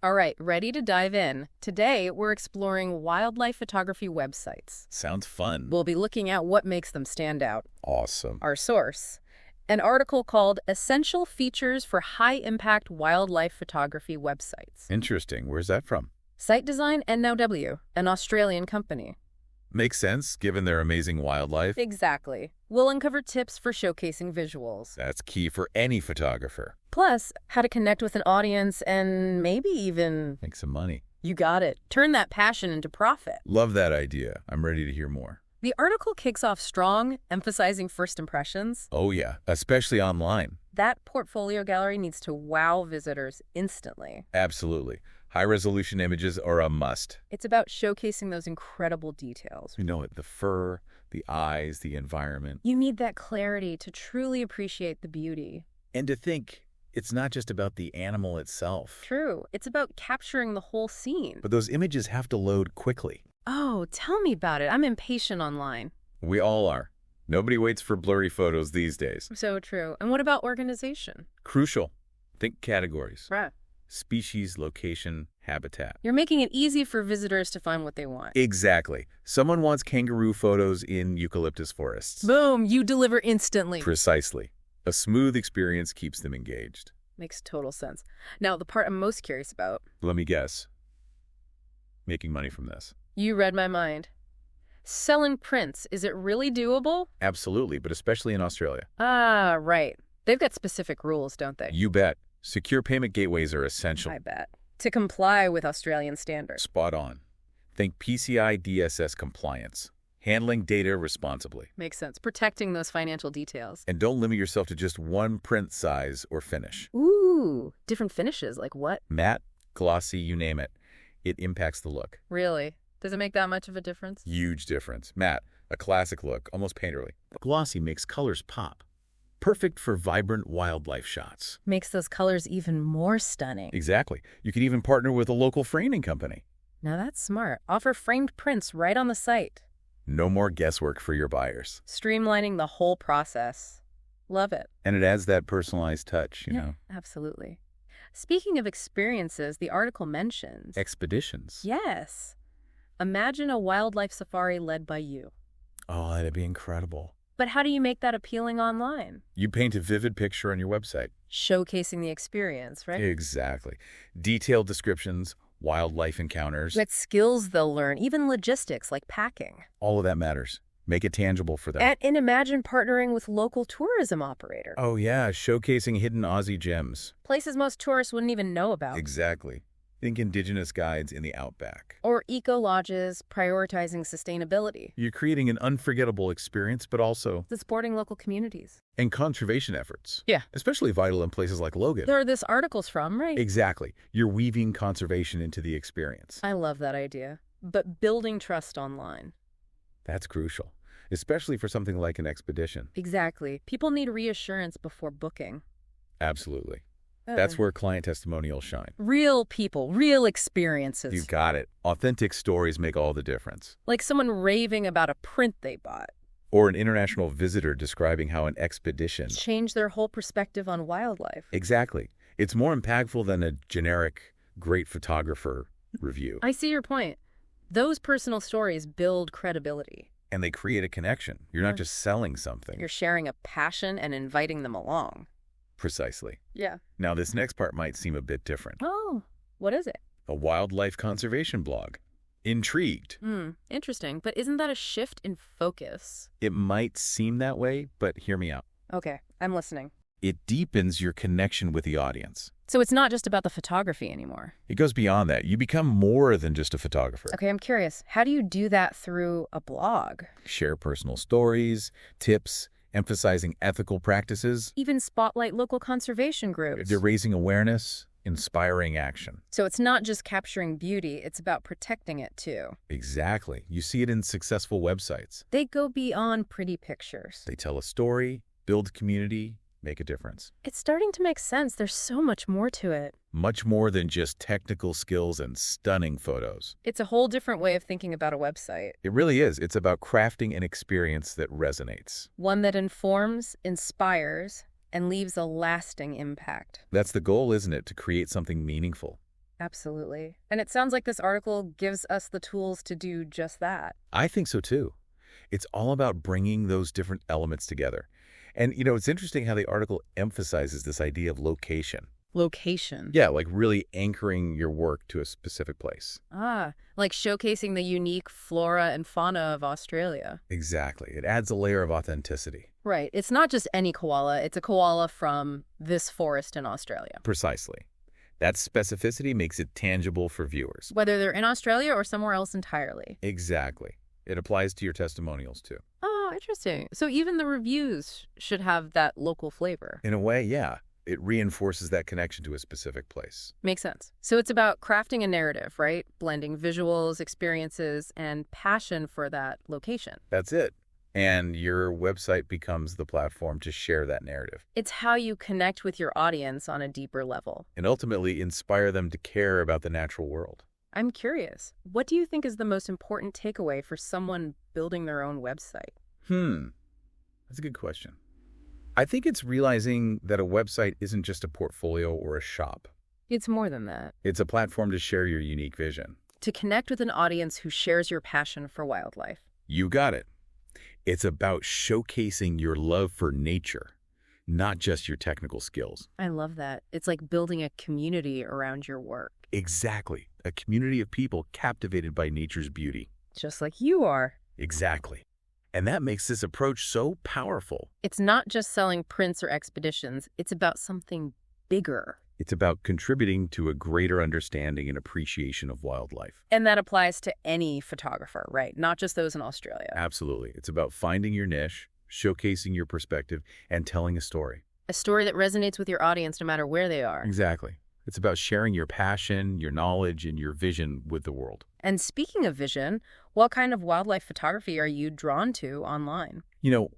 All right, ready to dive in. Today, we're exploring wildlife photography websites. Sounds fun. We'll be looking at what makes them stand out. Awesome. Our source, an article called Essential Features for High-Impact Wildlife Photography Websites. Interesting. Where's that from? Site Design NW, an Australian company. Makes sense, given their amazing wildlife. Exactly. We'll uncover tips for showcasing visuals. That's key for any photographer. Plus, how to connect with an audience and maybe even... Make some money. You got it. Turn that passion into profit. Love that idea. I'm ready to hear more. The article kicks off strong, emphasizing first impressions. Oh yeah, especially online. That portfolio gallery needs to wow visitors instantly. Absolutely. High-resolution images are a must. It's about showcasing those incredible details. You know it, the fur, the eyes, the environment. You need that clarity to truly appreciate the beauty. And to think, it's not just about the animal itself. True. It's about capturing the whole scene. But those images have to load quickly. Oh, tell me about it. I'm impatient online. We all are. Nobody waits for blurry photos these days. So true. And what about organization? Crucial. Think categories. Right. Species, location, habitat. You're making it easy for visitors to find what they want. Exactly. Someone wants kangaroo photos in eucalyptus forests. Boom! You deliver instantly. Precisely. A smooth experience keeps them engaged. Makes total sense. Now, the part I'm most curious about. Let me guess. Making money from this. You read my mind. Selling prints, is it really doable? Absolutely, but especially in Australia. Ah, right. They've got specific rules, don't they? You bet. Secure payment gateways are essential. I bet. To comply with Australian standards. Spot on. Think PCI DSS compliance. Handling data responsibly. Makes sense. Protecting those financial details. And don't limit yourself to just one print size or finish. Ooh, different finishes, like what? Matte, glossy, you name it. It impacts the look. Really? Does it make that much of a difference? Huge difference. Matte, a classic look, almost painterly. Glossy makes colors pop. Perfect for vibrant wildlife shots. Makes those colors even more stunning. Exactly. You could even partner with a local framing company. Now that's smart. Offer framed prints right on the site. No more guesswork for your buyers. Streamlining the whole process. Love it. And it adds that personalized touch, you know. Absolutely. Speaking of experiences, the article mentions... Expeditions. Yes. Imagine a wildlife safari led by you. Oh, that'd be incredible. But how do you make that appealing online? You paint a vivid picture on your website. Showcasing the experience, right? Exactly. Detailed descriptions, wildlife encounters. But skills they'll learn, even logistics like packing. All of that matters. Make it tangible for them. And imagine partnering with local tourism operator. Oh yeah, showcasing hidden Aussie gems. Places most tourists wouldn't even know about. Exactly. Think indigenous guides in the outback. Or eco-lodges prioritizing sustainability. You're creating an unforgettable experience, but also... Supporting local communities. And conservation efforts. Yeah. Especially vital in places like Logan. There this article's from, right? Exactly. You're weaving conservation into the experience. I love that idea. But building trust online. That's crucial, especially for something like an expedition. Exactly. People need reassurance before booking. Absolutely. That's where client testimonials shine. Real people, real experiences. You got it. Authentic stories make all the difference. Like someone raving about a print they bought. Or an international visitor describing how an expedition changed their whole perspective on wildlife. Exactly. It's more impactful than a generic, great photographer review. I see your point. Those personal stories build credibility. And they create a connection. You're not just selling something. You're sharing a passion and inviting them along. Precisely. Yeah. Now, this next part might seem a bit different. Oh, what is it? A wildlife conservation blog. Intrigued. Interesting. But isn't that a shift in focus? It might seem that way, but hear me out. Okay, I'm listening. It deepens your connection with the audience. So it's not just about the photography anymore. It goes beyond that. You become more than just a photographer. Okay, I'm curious. How do you do that through a blog? Share personal stories, tips, emphasizing ethical practices. Even spotlight local conservation groups. They're raising awareness, inspiring action. So it's not just capturing beauty, it's about protecting it too. Exactly. You see it in successful websites. They go beyond pretty pictures. They tell a story, build community, make a difference. It's starting to make sense. There's so much more to it. Much more than just technical skills and stunning photos. It's a whole different way of thinking about a website. It really is. It's about crafting an experience that resonates. One that informs, inspires, and leaves a lasting impact. That's the goal, isn't it? To create something meaningful. Absolutely. And it sounds like this article gives us the tools to do just that. I think so too. It's all about bringing those different elements together. And, it's interesting how the article emphasizes this idea of location. Location. Yeah, like really anchoring your work to a specific place. Ah, like showcasing the unique flora and fauna of Australia. Exactly. It adds a layer of authenticity. Right. It's not just any koala, it's a koala from this forest in Australia. Precisely. That specificity makes it tangible for viewers. Whether they're in Australia or somewhere else entirely. Exactly. It applies to your testimonials too. Oh, interesting. So even the reviews should have that local flavor. In a way, yeah. It reinforces that connection to a specific place. Makes sense. So it's about crafting a narrative, right? Blending visuals, experiences, and passion for that location. That's it. And your website becomes the platform to share that narrative. It's how you connect with your audience on a deeper level. And ultimately inspire them to care about the natural world. I'm curious, what do you think is the most important takeaway for someone building their own website? That's a good question. I think it's realizing that a website isn't just a portfolio or a shop. It's more than that. It's a platform to share your unique vision. To connect with an audience who shares your passion for wildlife. You got it. It's about showcasing your love for nature, not just your technical skills. I love that. It's like building a community around your work. Exactly. A community of people captivated by nature's beauty. Just like you are. Exactly. And that makes this approach so powerful. It's not just selling prints or expeditions. It's about something bigger. It's about contributing to a greater understanding and appreciation of wildlife. And that applies to any photographer, right? Not just those in Australia. Absolutely. It's about finding your niche, showcasing your perspective, and telling a story. A story that resonates with your audience no matter where they are. Exactly. It's about sharing your passion, your knowledge, and your vision with the world. And speaking of vision, what kind of wildlife photography are you drawn to online?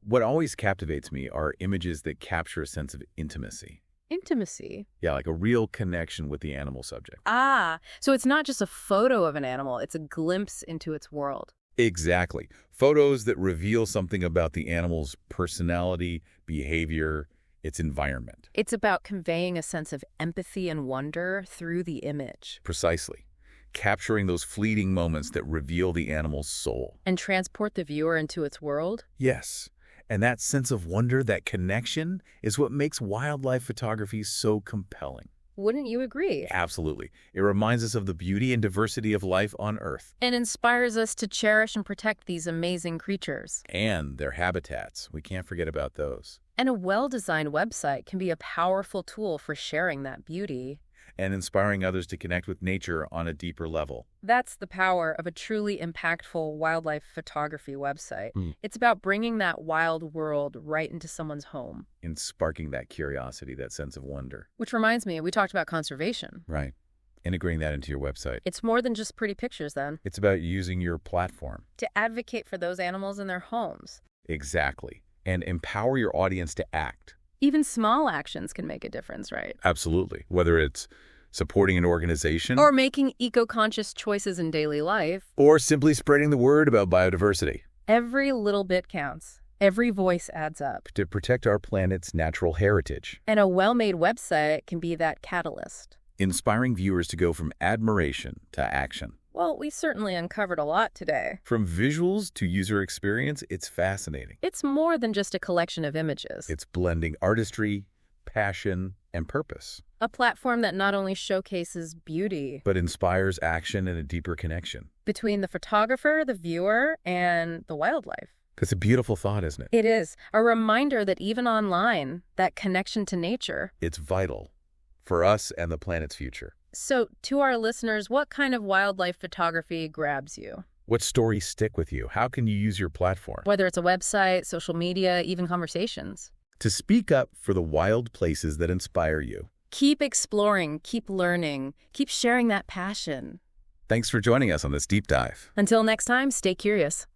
What always captivates me are images that capture a sense of intimacy. Intimacy. Yeah, like a real connection with the animal subject. Ah, so it's not just a photo of an animal, it's a glimpse into its world. Exactly. Photos that reveal something about the animal's personality, behavior, its environment. It's about conveying a sense of empathy and wonder through the image. Precisely. Capturing those fleeting moments that reveal the animal's soul. And transport the viewer into its world? Yes. And that sense of wonder, that connection, is what makes wildlife photography so compelling. Wouldn't you agree? Absolutely. It reminds us of the beauty and diversity of life on Earth. And inspires us to cherish and protect these amazing creatures. And their habitats. We can't forget about those. And a well-designed website can be a powerful tool for sharing that beauty. And inspiring others to connect with nature on a deeper level. That's the power of a truly impactful wildlife photography website. It's about bringing that wild world right into someone's home. And sparking that curiosity, that sense of wonder. Which reminds me, we talked about conservation. Right. Integrating that into your website. It's more than just pretty pictures then. It's about using your platform. To advocate for those animals in their homes. Exactly. And empower your audience to act. Even small actions can make a difference, right? Absolutely. Whether it's supporting an organization, or making eco-conscious choices in daily life, or simply spreading the word about biodiversity. Every little bit counts. Every voice adds up. To protect our planet's natural heritage. And a well-made website can be that catalyst. Inspiring viewers to go from admiration to action. Well, we certainly uncovered a lot today. From visuals to user experience, it's fascinating. It's more than just a collection of images. It's blending artistry, passion, and purpose. A platform that not only showcases beauty, but inspires action and a deeper connection. Between the photographer, the viewer, and the wildlife. It's a beautiful thought, isn't it? It is. A reminder that even online, that connection to nature. It's vital for us and the planet's future. So, to our listeners, what kind of wildlife photography grabs you? What stories stick with you? How can you use your platform? Whether it's a website, social media, even conversations. To speak up for the wild places that inspire you. Keep exploring, keep learning, keep sharing that passion. Thanks for joining us on this deep dive. Until next time, stay curious.